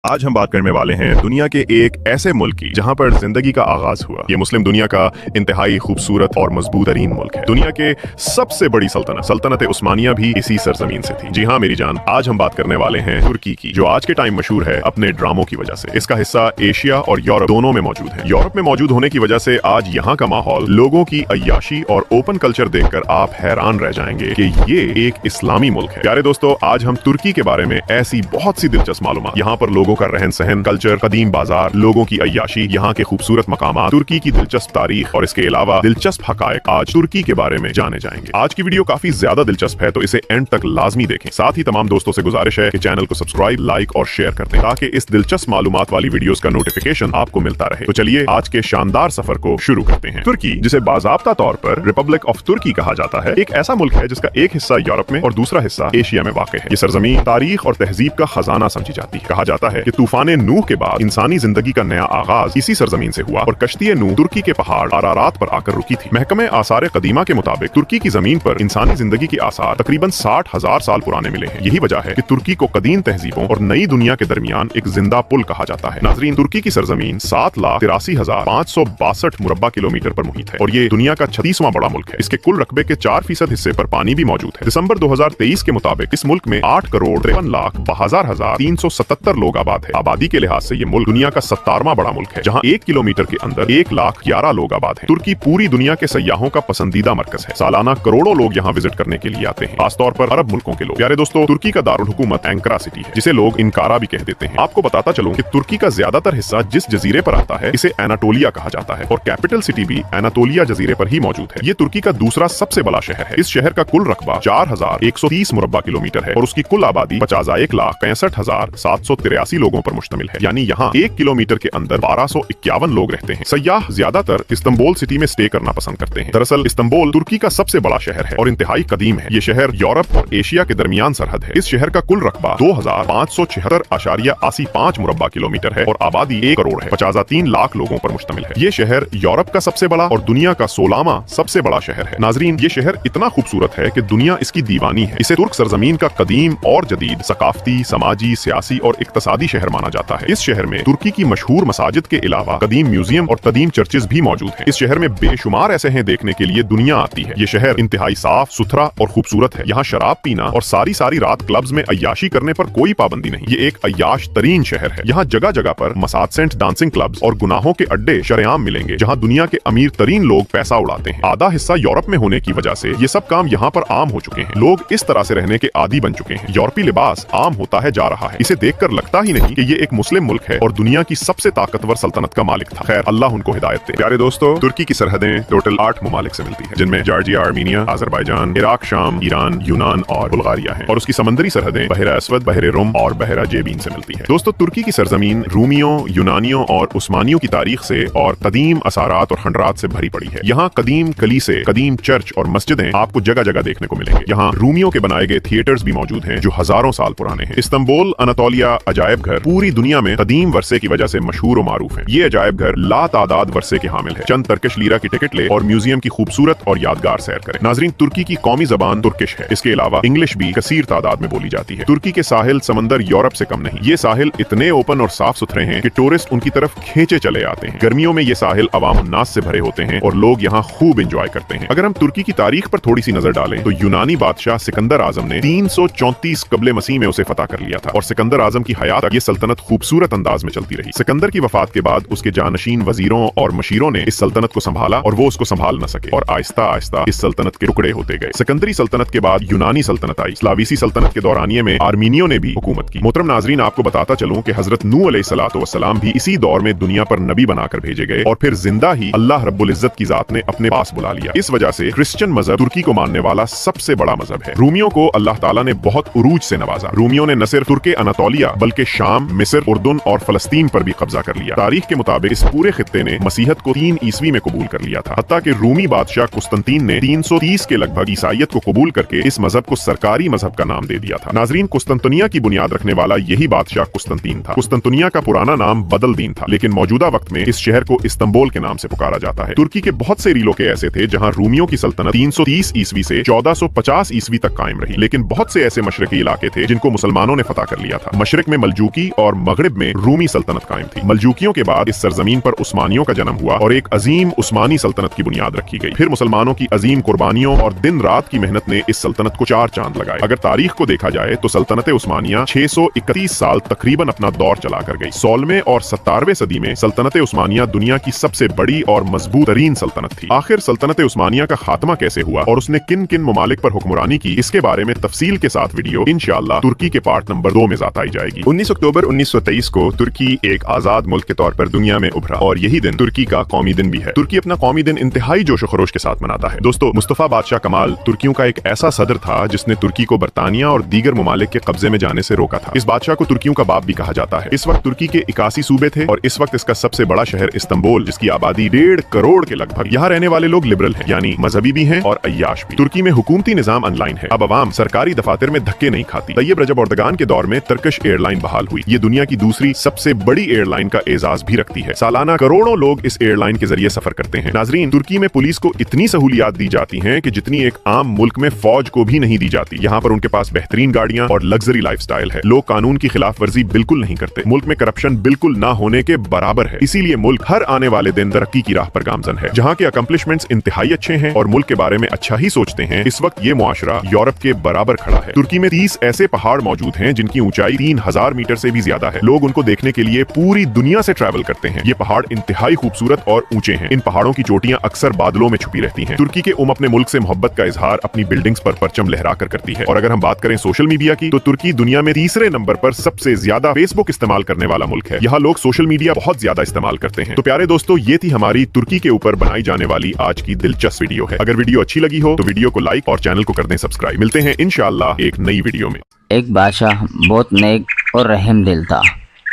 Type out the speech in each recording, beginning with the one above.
आज हम बात करने वाले हैं दुनिया के एक ऐसे मुल्क की जहां पर जिंदगी का आगाज हुआ। ये मुस्लिम दुनिया का इंतहाई खूबसूरत और मजबूत तरीन मुल्क है। दुनिया के सबसे बड़ी सल्तनत उस्मानिया भी इसी सरजमीन से थी। जी हाँ मेरी जान, आज हम बात करने वाले हैं तुर्की की, जो आज के टाइम मशहूर है अपने ड्रामों की वजह से। इसका हिस्सा एशिया और यूरोप दोनों में मौजूद है। यूरोप में मौजूद होने की वजह से आज यहाँ का माहौल, लोगों की अय्याशी और ओपन कल्चर देखकर आप हैरान रह जाएंगे कि ये एक इस्लामी मुल्क है। प्यारे दोस्तों, आज हम तुर्की के बारे में ऐसी बहुत सी दिलचस्प मालूमात, यहाँ पर लोगों का रहन सहन, कल्चर, कदीम बाजार, लोगों की अय्याशी, यहाँ के खूबसूरत मकामात, तुर्की की दिलचस्प तारीख और इसके अलावा दिलचस्प हकायक आज तुर्की के बारे में जाने जाएंगे। आज की वीडियो काफी ज्यादा दिलचस्प है, तो इसे एंड तक लाजमी देखें। साथ ही तमाम दोस्तों से गुजारिश है कि चैनल को सब्सक्राइब, लाइक और शेयर कर दें ताकि इस दिलचस्प मालूमात वाली वीडियोस का नोटिफिकेशन आपको मिलता रहे। तो चलिए आज के शानदार सफर को शुरू करते हैं। तुर्की, जिसे बाज़ाब्ता तौर पर रिपब्लिक ऑफ तुर्की कहा जाता है, एक ऐसा मुल्क है जिसका एक हिस्सा यूरोप में और दूसरा हिस्सा एशिया में वाक़ है। ये सरजमीन तारीख और तहजीब का खजाना समझी जाती है। कहा जाता है कि तूफान नूह के बाद इंसानी जिंदगी का नया आगाज इसी सरजमीन से हुआ और कश्ती नूह तुर्की के पहाड़ अरारात पर आकर रुकी थी। महकमे आसार कदीमा के मुताबिक तुर्की की जमीन पर इंसानी जिंदगी के आसार तकरीबन 60,000 साल पुराने मिले हैं। यही वजह है कि तुर्की को कदीम तहजीबों और नई दुनिया के दरमियान एक जिंदा पुल कहा जाता है। नाजरीन, तुर्की की सरजमीन 7,83,562 मुरब्बा किलोमीटर पर मुहित है और ये दुनिया का 36वां बड़ा मुल्क है। इसके कुल रकबे के 4% हिस्से पर पानी भी मौजूद है। दिसंबर 2023 के मुताबिक इस मुल्क में 8,53,62,377 लोग आबाद है। आबादी के लिहाज से ये मुल्क दुनिया का 70वां बड़ा मुल्क है, जहां 1 किलोमीटर के अंदर 1,11,000 लोग आबाद हैं। तुर्की पूरी दुनिया के सयाहों का पसंदीदा मरकज है। सालाना करोड़ों लोग यहाँ विजिट करने के लिए आते हैं, खासतौर पर अरब मुल्कों के लोग। प्यारे दोस्तों, तुर्की का दारुल हुकूमत एंकारा सिटी है, जिसे लोग इंकारा भी कह देते हैं। आपको बताता चलूं कि तुर्की का ज्यादातर हिस्सा जिस जजीरे पर आता है इसे एनाटोलिया कहा जाता है और कैपिटल सिटी भी एनाटोलिया जजीरे पर ही मौजूद है। ये तुर्की का दूसरा सबसे बड़ा शहर है। इस शहर का कुल रकबा 4,130 मुरब्बा किलोमीटर है और उसकी कुल आबादी 51,65,783 लोगों पर मुश्तमिल है। यानी यहाँ 1 किलोमीटर के अंदर 1251 लोग रहते हैं। सयाह ज्यादातर इस्तांबुल सिटी में स्टे करना पसंद करते हैं। दरअसल इस्तांबुल तुर्की का सबसे बड़ा शहर है और इंतहाई कदीम है। ये शहर यूरोप और एशिया के दरमियान सरहद है। इस शहर का कुल रकबा 2,576.85 मुरब्बा किलोमीटर है और आबादी 1 करोड़ है, 53 लाख लोगों पर मुश्तमिल है। ये शहर यूरोप का सबसे बड़ा और दुनिया का 16वां सबसे बड़ा शहर है। नाजरीन, ये शहर इतना खूबसूरत है कि दुनिया इसकी दीवानी है। इसे तुर्क सरजमीन का कदीम और जदीद सकाफती, समाजी, सियासी और इक्तसादी शहर माना जाता है। इस शहर में तुर्की की मशहूर मसाजिद के अलावा कदीम म्यूजियम और कदीम चर्चेज भी मौजूद हैं। इस शहर में बेशुमार ऐसे हैं देखने के लिए दुनिया आती है। ये शहर इंतहाई साफ सुथरा और खूबसूरत है। यहाँ शराब पीना और सारी रात क्लब्स में अय्याशी करने पर कोई पाबंदी नहीं। ये एक अय्याश तरीन शहर है। यहाँ जगह जगह पर मसादसेंट डांसिंग क्लब्स और गुनाहों के अड्डे शरेआम मिलेंगे, जहाँ दुनिया के अमीर तरीन लोग पैसा उड़ाते हैं। आधा हिस्सा यूरोप में होने की वजह से ये सब काम यहाँ पर आम हो चुके हैं। लोग इस तरह से रहने के आदी बन चुके हैं। यूरोपी लिबास आम होता है जा रहा है। इसे देखकर लगता ही नहीं कि ये एक मुस्लिम मुल्क है और दुनिया की सबसे ताकतवर सल्तनत का मालिक था। खैर, अल्लाह उनको हिदायत दे। प्यारे दोस्तों, तुर्की की सरहदें टोटल 8 ममालिक से मिलती है, जिनमें जॉर्जिया, आर्मीनिया, अजरबैजान, इराक, शाम, ईरान, यूनान और बुल्गारिया है। और उसकी समंदरी सरहदें बहरा अस्वद, बहरे रुम और बहरा जेबीन से मिलती है। दोस्तों, तुर्की की सरजमीन रूमियों, यूनानियों और उस्मानियों की तारीख से और कदीम असारात और खंडरात से भरी पड़ी है। यहाँ कदीम कलीसे, कदीम चर्च और मस्जिदें आपको जगह जगह देखने को मिलेंगे। यहाँ रूमियों के बनाए गए थिएटर्स भी मौजूद हैं जो हजारों साल पुराने हैं। इस्तांबुल अनातोलिया अजायब घर पूरी दुनिया में कदीम वर्षे की वजह से मशहूर और मारूफ है। ये अजायब घर लातादाद वर्षे के हामिल है। चंद टर्किश लीरा की टिकट ले और म्यूजियम की खूबसूरत और यादगार सैर करें। नाजरीन, तुर्की की कौमी जबान तुर्किश है। इसके अलावा इंग्लिश भी कसीर तादाद में बोली जाती है। तुर्की के साहिल समंदर यूरोप से कम नहीं। ये साहिल इतने ओपन और साफ सुथरे हैं कि टूरिस्ट उनकी तरफ खींचे चले आते हैं। गर्मियों में ये साहिल अवाम उन्नास से भरे होते हैं और लोग यहाँ खूब एंजॉय करते हैं। अगर हम तुर्की की तारीख पर थोड़ी सी नजर डालें तो यूनानी बादशाह सिकंदर आजम ने 334 कबले मसीह में उसे फतह कर लिया था और सिकंदर आजम की हयात तक ये सल्तनत खूबसूरत अंदाज में चलती रही। सिकंदर की वफात के बाद उसके जानशीन वजीरों और मशीरों ने इस सल्तनत को संभाला और वो उसको संभाल न सके और आहिस्ता आहिस्ता इस सल्तनत के टुकड़े होते गए। सिकंदरी सल्तनत के बाद यूनानी सल्तनत आई। स्लाविसी सल्तनत के दौरानिये में आर्मीनियों ने भी हुकूमत की। मोहतरम नाजरीन, आपको बताता चलूं कि हजरत नूह अलैहिस्सलाम भी इसी दौर में दुनिया पर नबी बनाकर भेजे गए और फिर जिंदा ही अल्लाह रब्बुल इज्जत की जात ने अपने पास बुला लिया। इस वजह से क्रिश्चियन मजहब तुर्की को मानने वाला सबसे बड़ा मजहब है। रूमियों को अल्लाह ताला ने बहुत उरूज से नवाजा। रूमियों ने न सिर्फ तुर्क अनातोलिया बल्कि शाम, मिस्र, उर्दुन और फलस्तीन पर भी कब्जा कर लिया। तारीख के मुताबिक इस पूरे खित्ते ने मसीहत को 3 ईस्वी में कबूल कर लिया था। हत्ता कि रूमी बादशाह कुस्तंतीन ने 330 के लगभग ईसाइयत को कबूल करके इस मजहब को सरकारी मजहब का नाम दे दिया था। नाजरीन, कुस्तंतनिया की बुनियाद रखने वाला यही बादशाह कुस्तंतीन था। कुस्तंतनिया का पुराना नाम बदलदीन था, लेकिन मौजूदा वक्त में इस शहर को इस्तांबुल के नाम से पुकारा जाता है। तुर्की के बहुत से इलाके ऐसे थे जहां रूमियों की सल्तनत 330 ईस्वी से 1450 ईस्वी तक कायम रही, लेकिन बहुत से ऐसे मशरकी इलाके थे जिनको मुसलमानों ने फतह कर लिया था। मशरक में मलजूक मलजूकी और मगरिब में रूमी सल्तनत कायम थी। मलजूकियों के बाद इस सरजमीन पर उस्मानियों का जन्म हुआ और एक अजीम उस्मानी सल्तनत की बुनियाद रखी गई। फिर मुसलमानों की अजीम कुर्बानियों और दिन रात की मेहनत ने इस सल्तनत को 4 चांद लगाए। अगर तारीख को देखा जाए तो सल्तनत उस्मानिया 631 साल तकरीबन अपना दौर चला कर गई। 16वें और 17वें सदी में सल्तनत उस्मानिया दुनिया की सबसे बड़ी और मजबूत तरीन सल्तनत थी। आखिर सल्तनत उस्मानिया का खात्मा कैसे हुआ और उसने किन किन ममालिक पर हुक्मरानी की, इसके बारे में तफसील के साथ वीडियो इंशाअल्लाह तुर्की के पार्ट नंबर 2 में ज़ात आई जाएगी। 19 अक्टूबर 1923 को तुर्की एक आजाद मुल्क के तौर पर दुनिया में उभरा और यही दिन तुर्की का कौमी दिन भी है। तुर्की अपना कौमी दिन इंतहाई जोश खरोश के साथ मनाता है। दोस्तों, मुस्तफा बादशाह कमाल तुर्कियों का एक ऐसा सदर था जिसने तुर्की को बरतानिया और दीगर ममालिक के कब्जे में जाने से रोका था। इस बादशाह को तुर्कियों का बाप भी कहा जाता है। इस वक्त तुर्की के 81 सूबे थे और इस वक्त इसका सबसे बड़ा शहर इस्तांबुल, जिसकी आबादी 1.5 करोड़ के लगभग। यहाँ रहने वाले लोग लिबरल हैं, यानी मजहबी भी हैं और अय्याश भी। तुर्की में हुकूमती निजाम ऑनलाइन है। अब अवाम सरकारी दफातर में धक्के नहीं खाती। तैयब रजब एर्दोगान के दौर में टर्किश एयरलाइन बहाल हुई। ये दुनिया की दूसरी सबसे बड़ी एयरलाइन का एजाज भी रखती है। सालाना करोड़ों लोग इस एयरलाइन के जरिए सफर करते हैं। नाजरीन, तुर्की में पुलिस को इतनी सहूलियात दी जाती हैं कि जितनी एक आम मुल्क में फौज को भी नहीं दी जाती। यहाँ पर उनके पास बेहतरीन गाड़ियां और लग्जरी लाइफस्टाइल है। लोग कानून की खिलाफ वर्जी बिल्कुल नहीं करते। मुल्क में करप्शन बिल्कुल ना होने के बराबर है। इसीलिए मुल्क हर आने वाले दिन तरक्की की राह पर गामजन है। जहाँ के अकम्पलिशमेंट्स इंतहाई अच्छे हैं और मुल्क के बारे में अच्छा ही सोचते हैं, इस वक्त ये मुआशरा यूरोप के बराबर खड़ा है। तुर्की में 30 ऐसे पहाड़ मौजूद हैं जिनकी ऊंचाई 3000 मीटर से भी ज्यादा है। लोग उनको देखने के लिए पूरी दुनिया से ट्रैवल करते हैं। ये पहाड़ इंतहाई खूबसूरत और ऊंचे हैं। इन पहाड़ों की चोटियां अक्सर बादलों में छुपी रहती हैं। तुर्की के अपने मुल्क से मोहब्बत का इजहार अपनी बिल्डिंग्स पर परचम लहरा कर करती है। और अगर हम बात करें सोशल मीडिया की, तो तुर्की दुनिया में तीसरे नंबर पर सबसे ज्यादा फेसबुक इस्तेमाल करने वाला मुल्क है। यहाँ लोग सोशल मीडिया बहुत ज्यादा इस्तेमाल करते हैं। तो प्यारे दोस्तों, ये थी हमारी तुर्की के ऊपर बनाई जाने वाली आज की दिलचस्प वीडियो है। अगर वीडियो अच्छी लगी हो तो वीडियो को लाइक और चैनल को कर दें सब्सक्राइब। मिलते हैं इंशाअल्लाह एक नई वीडियो में। एक बादशाह बहुत नेक और रहम दिल था।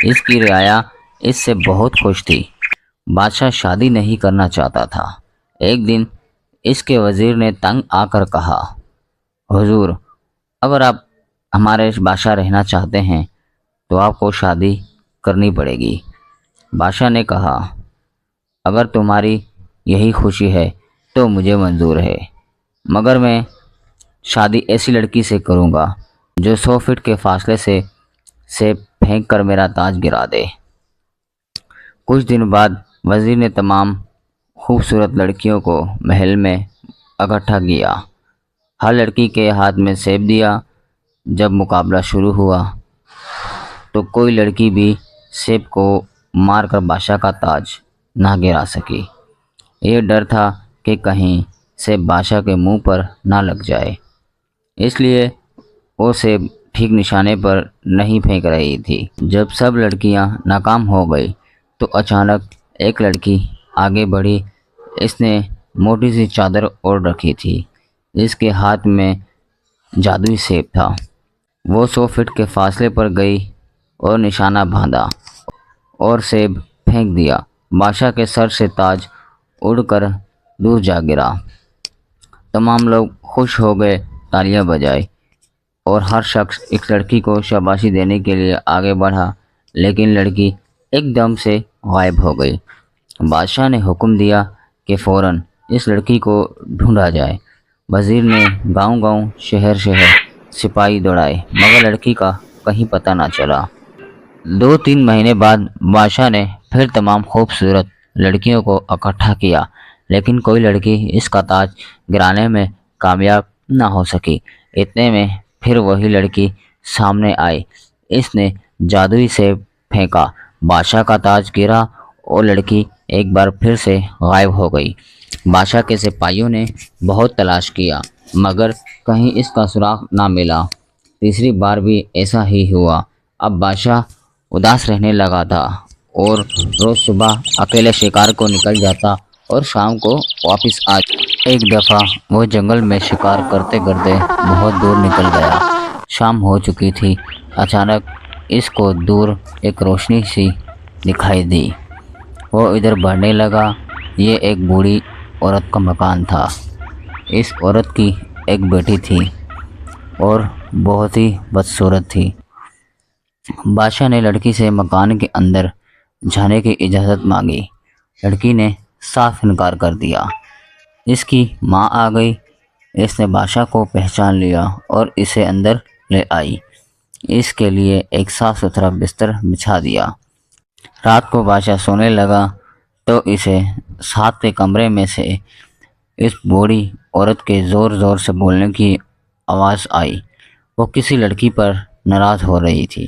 इसकी रियाया इससे बहुत खुश थी। बादशाह शादी नहीं करना चाहता था। एक दिन इसके वज़ीर ने तंग आकर कहा, हुजूर, अगर आप हमारे बादशाह रहना चाहते हैं तो आपको शादी करनी पड़ेगी। बादशाह ने कहा, अगर तुम्हारी यही खुशी है तो मुझे मंजूर है, मगर मैं शादी ऐसी लड़की से करूँगा जो 100 फीट के फासले से फेंक कर मेरा ताज गिरा दे। कुछ दिन बाद वज़ीर ने तमाम खूबसूरत लड़कियों को महल में इकट्ठा किया। हर लड़की के हाथ में सेब दिया। जब मुकाबला शुरू हुआ तो कोई लड़की भी सेब को मारकर बादशाह का ताज ना गिरा सकी। ये डर था कि कहीं सेब बादशाह के मुंह पर ना लग जाए, इसलिए वो सेब ठीक निशाने पर नहीं फेंक रही थी। जब सब लड़कियां नाकाम हो गई तो अचानक एक लड़की आगे बढ़ी। इसने मोटी सी चादर ओढ़ रखी थी। इसके हाथ में जादुई सेब था। वो 100 फीट के फासले पर गई और निशाना बांधा और सेब फेंक दिया। बादशाह के सर से ताज उड़कर दूर जा गिरा। तमाम लोग खुश हो गए, तालियां बजाई और हर शख्स एक लड़की को शाबाशी देने के लिए आगे बढ़ा, लेकिन लड़की एकदम से गायब हो गई। बादशाह ने हुक्म दिया कि फ़ौरन इस लड़की को ढूंढा जाए। वज़ीर ने गांव-गांव, शहर-शहर सिपाही दौड़ाए, मगर लड़की का कहीं पता ना चला। 2-3 महीने बाद बादशाह ने फिर तमाम खूबसूरत लड़कियों को इकट्ठा किया, लेकिन कोई लड़की इसका ताज गिराने में कामयाब ना हो सकी। इतने में फिर वही लड़की सामने आई। इसने जादुई सेब फेंका, बादशाह का ताज गिरा और लड़की एक बार फिर से गायब हो गई। बादशाह के सिपाहियों ने बहुत तलाश किया, मगर कहीं इसका सुराग ना मिला। तीसरी बार भी ऐसा ही हुआ। अब बादशाह उदास रहने लगा था और रोज़ सुबह अकेले शिकार को निकल जाता और शाम को वापस आ। एक दफ़ा वो जंगल में शिकार करते करते बहुत दूर निकल गया। शाम हो चुकी थी। अचानक इसको दूर एक रोशनी सी दिखाई दी। वो इधर बढ़ने लगा। ये एक बूढ़ी औरत का मकान था। इस औरत की एक बेटी थी और बहुत ही बदसूरत थी। बादशाह ने लड़की से मकान के अंदर जाने की इजाज़त मांगी। लड़की ने साफ इनकार कर दिया। इसकी माँ आ गई। इसने बादशाह को पहचान लिया और इसे अंदर ले आई। اس کے لیے ایک صاف ستھرا بستر بچھا دیا۔ رات کو بادشاہ سونے لگا تو اسے ساتھ کے کمرے میں سے اس بوڑھی عورت کے زور زور سے بولنے کی آواز آئی۔ وہ کسی لڑکی پر ناراض ہو رہی تھی۔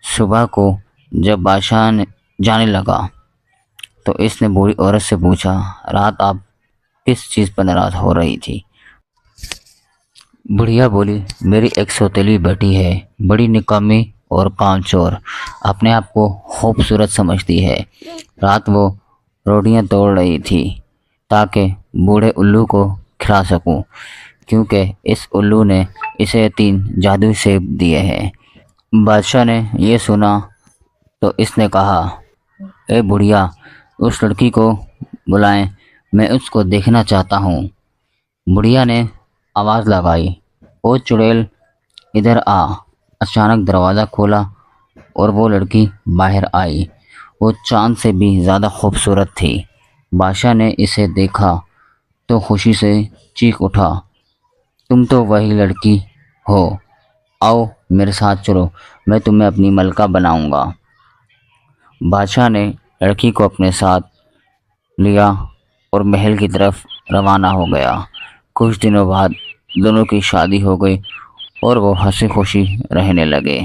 صبح کو جب بادشاہ جانے لگا تو اس نے بوڑھی عورت سے پوچھا، رات آپ کس چیز پر ناراض ہو رہی تھی؟ بڑھیا بولی، میری ایک سوتیلی بیٹی ہے، بڑی نکمی اور کام چور، اپنے آپ کو خوبصورت سمجھتی ہے۔ رات وہ روٹیاں توڑ رہی تھی تاکہ بوڑھے الو کو کھلا سکوں، کیونکہ اس الو نے اسے 3 جادوئی سیب دیے ہیں۔ بادشاہ نے یہ سنا تو اس نے کہا، اے بڑھیا، اس لڑکی کو بلائیں، میں اس کو دیکھنا چاہتا ہوں۔ بڑھیا نے آواز لگائی، او چڑیل ادھر آ۔ اچانک دروازہ کھولا اور وہ لڑکی باہر آئی۔ وہ چاند سے بھی زیادہ خوبصورت تھی۔ بادشاہ نے اسے دیکھا تو خوشی سے چیخ اٹھا، تم تو وہی لڑکی ہو، آؤ میرے ساتھ چلو، میں تمہیں اپنی ملکہ بناؤں گا۔ بادشاہ نے لڑکی کو اپنے ساتھ لیا اور محل کی طرف روانہ ہو گیا۔ کچھ دنوں بعد دونوں کی شادی ہو گئی اور وہ ہنسی خوشی رہنے لگے۔